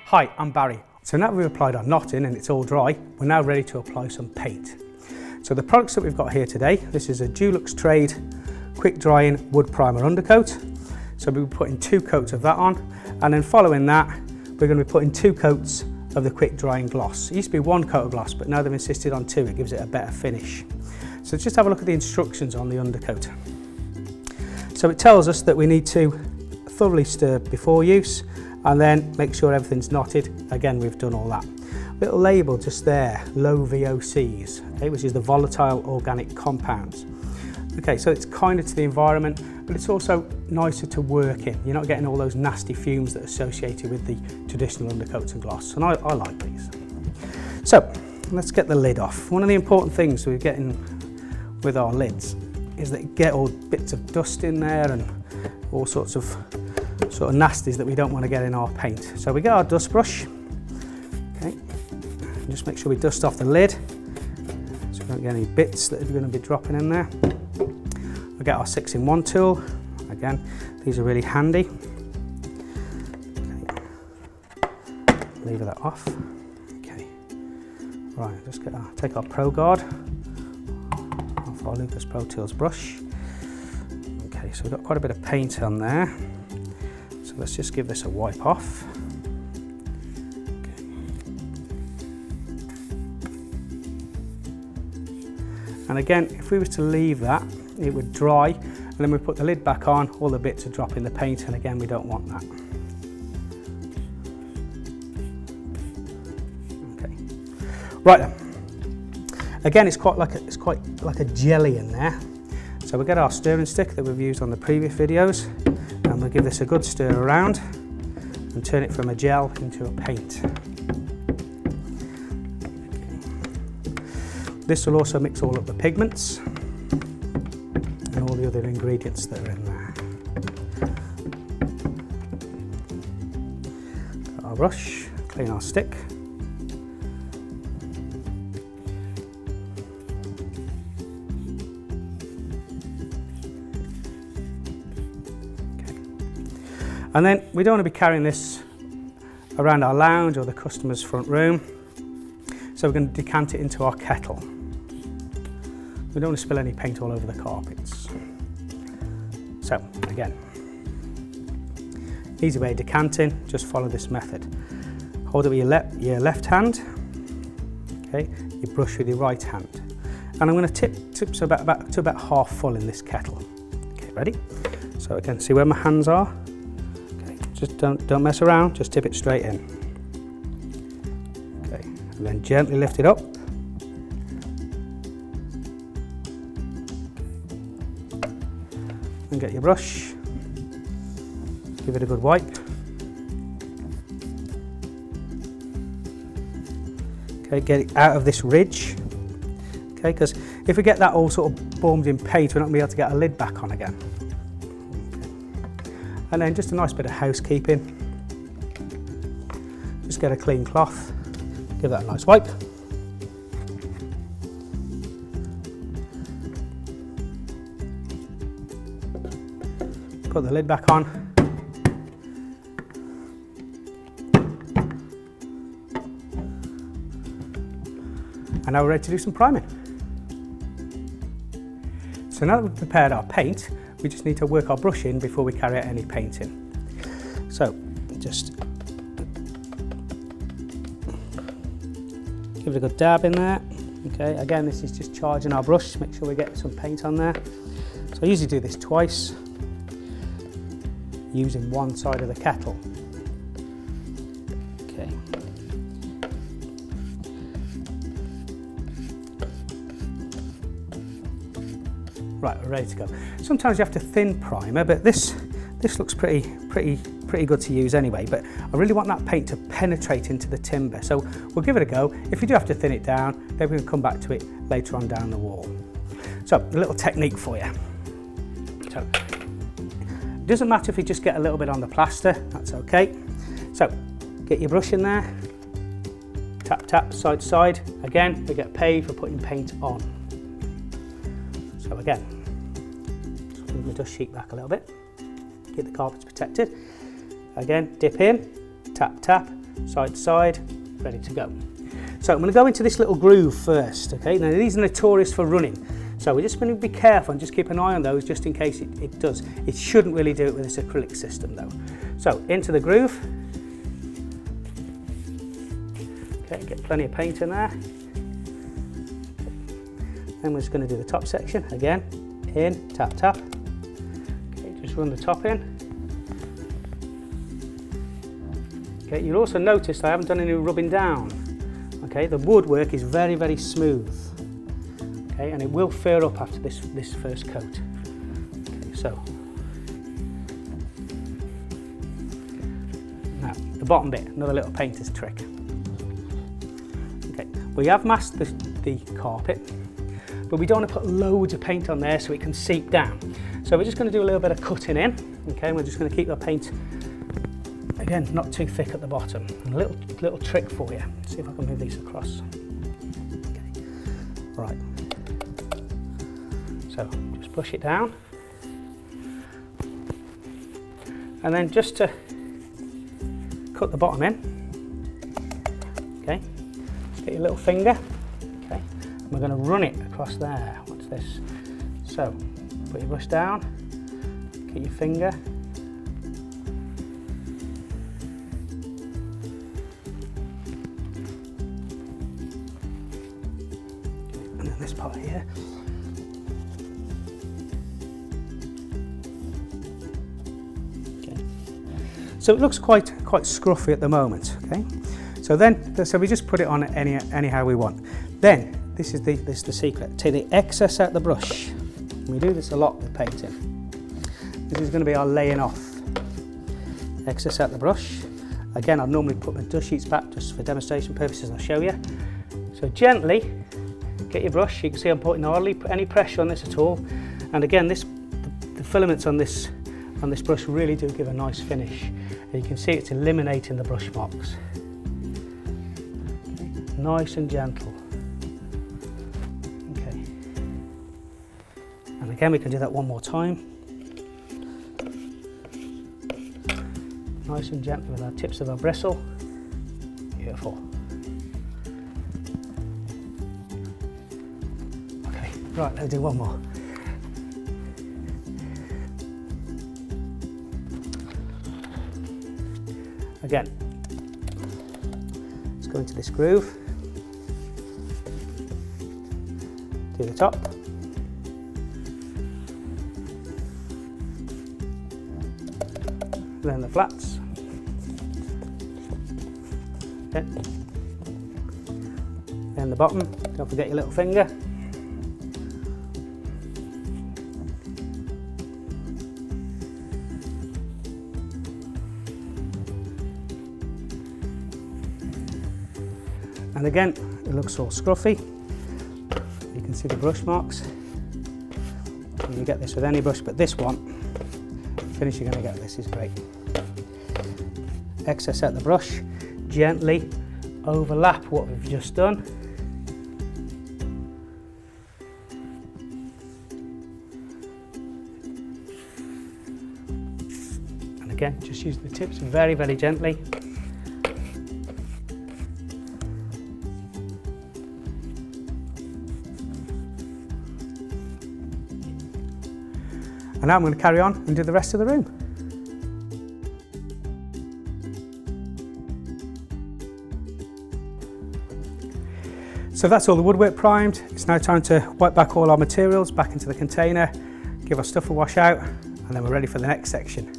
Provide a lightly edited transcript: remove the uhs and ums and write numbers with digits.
Hi, I'm Barry. So now we've applied our knotting and it's all dry, we're now ready to apply some paint. So the products that we've got here today, this is a Dulux Trade quick drying wood primer undercoat. So we'll be putting 2 coats of that on, and then following that we're going to be putting 2 coats of the quick drying gloss. It used to be 1 coat of gloss, but now they've insisted on 2, it gives it a better finish. So just have a look at the instructions on the undercoat. So it tells us that we need to thoroughly stir before use and then make sure everything's knotted. Again, we've done all that. Little label just there, low VOCs, okay, which is the volatile organic compounds. Okay, so it's kinder to the environment, but it's also nicer to work in. You're not getting all those nasty fumes that are associated with the traditional undercoats and gloss, and I like these. So let's get the lid off. One of the important things we're getting with our lids is that you get all bits of dust in there and all sorts of sort of nasties that we don't want to get in our paint. So we get our dust brush, okay, and just make sure we dust off the lid so we don't get any bits that are going to be dropping in there. We get our 6-in-1 tool. Again, these are really handy. Okay. Lever that off. Okay. Right, just take our Pro Guard off our Lucas Pro Tools brush. Okay, so we've got quite a bit of paint on there. So let's just give this a wipe off. Okay. And again, if we were to leave that, it would dry, and then we put the lid back on, all the bits are dropping the paint, and again, we don't want that. Okay. Right then. Again, it's quite like a jelly in there. So we'll get our stirring stick that we've used on the previous videos, and we'll give this a good stir around and turn it from a gel into a paint. Okay. This will also mix all of the pigments and all the other ingredients that are in there. Got our brush, clean our stick. And then we don't want to be carrying this around our lounge or the customer's front room. So we're going to decant it into our kettle. We don't want to spill any paint all over the carpets. So again, easy way of decanting, just follow this method. Hold it with your left hand, okay, you brush with your right hand. And I'm going to tip to about half full in this kettle. Okay, ready? So again, see where my hands are? Just don't mess around, just tip it straight in. Okay, and then gently lift it up. And get your brush, give it a good wipe. Okay, get it out of this ridge. Okay, because if we get that all sort of formed in paint, we're not going to be able to get a lid back on again. And then just a nice bit of housekeeping. Just get a clean cloth, give that a nice wipe. Put the lid back on. And now we're ready to do some priming. So now that we've prepared our paint, we just need to work our brush in before we carry out any painting. So just give it a good dab in there. Okay, again, this is just charging our brush to make sure we get some paint on there. So I usually do this twice, using one side of the kettle. Okay. Right, we're ready to go. Sometimes you have to thin primer, but this looks pretty good to use anyway. But I really want that paint to penetrate into the timber, so we'll give it a go. If you do have to thin it down, then we can come back to it later on down the wall. So a little technique for you. So it doesn't matter if you just get a little bit on the plaster, that's okay. So get your brush in there, tap tap side to side. Again, we get paid for putting paint on. So again, just move the dust sheet back a little bit, keep the carpets protected. Again, dip in, tap tap, side to side, ready to go. So I'm going to go into this little groove first, okay? Now these are notorious for running, so we're just going to be careful and just keep an eye on those just in case it does. It shouldn't really do it with this acrylic system though. So into the groove. Okay, get plenty of paint in there. Then we're just going to do the top section again. In, tap, tap. Okay, just run the top in. Okay, you'll also notice I haven't done any rubbing down. Okay, the woodwork is very, very smooth. Okay, and it will fur up after this first coat. Okay, so now the bottom bit, another little painter's trick. Okay, we have masked the carpet, but we don't want to put loads of paint on there so it can seep down. So we're just going to do a little bit of cutting in. Okay, and we're just going to keep the paint, again, not too thick at the bottom. And a little trick for you. See if I can move these across. Okay, right. So just push it down. And then just to cut the bottom in. Okay, just get your little finger. Okay, and we're going to run it across there. What's this? So put your brush down, get your finger. And then this part here. Okay. So it looks quite scruffy at the moment. Okay. So we just put it on anyhow we want. Then this is the secret. Take the excess out the brush. We do this a lot with painting. This is going to be our laying off. Excess out the brush. Again, I'll normally put my dust sheets back just for demonstration purposes. I'll show you. So gently get your brush. You can see I'm putting hardly any pressure on this at all. And again, the filaments on this brush really do give a nice finish. And you can see it's eliminating the brush marks. Okay. Nice and gentle. Okay. And again, we can do that one more time. Nice and gentle with our tips of our bristle. Beautiful. Okay, right, let's do one more. Again, let's go into this groove. Do the top. Then the flats. Okay. Then the bottom. Don't forget your little finger. And again, it looks all scruffy. You can see the brush marks. And you get this with any brush, but this one, the finish you're going to get, this is great. Excess out the brush, gently overlap what we've just done. And again, just use the tips very, very gently. And now I'm going to carry on and do the rest of the room. So that's all the woodwork primed. It's now time to wipe back all our materials back into the container, give our stuff a wash out, and then we're ready for the next section.